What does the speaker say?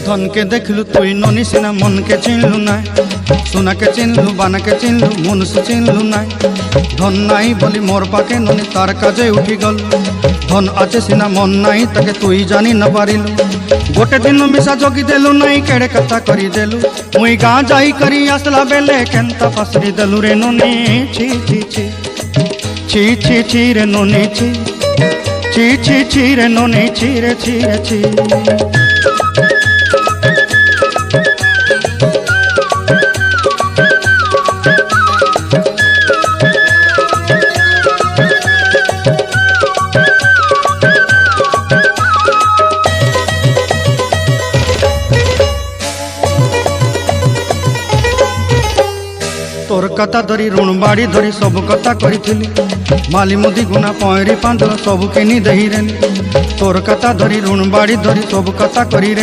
धन के देखलु तुई ननी सिना मन के चिन्हलु ना सोना के चिन्हलु बाना के चिन्हलु मनुष्य चिन्हलु ना धन नाई बोली मोर पाके ननी तार काजे उठी गल धन आचे सिना मन नाई ताके तुई जानी न पारिलु गोटे दिन मिसा जोगी देलु नाई केड़े कथा करी देलु मुई गाँ जाई करी आसला बेले केंता पासरी देलु रे ननी छी छी छी छी छी छी रे ननी छी छी छी छी रे ननी छी रे छी रे छी। तोर कथा धरी ऋण बाड़ी धरी सब कथा करी माली मुदी गुना पहरी पांदल सब किनी दही रे तोर कथा धरी ऋण बाड़ी धरी सब कथा करी रे।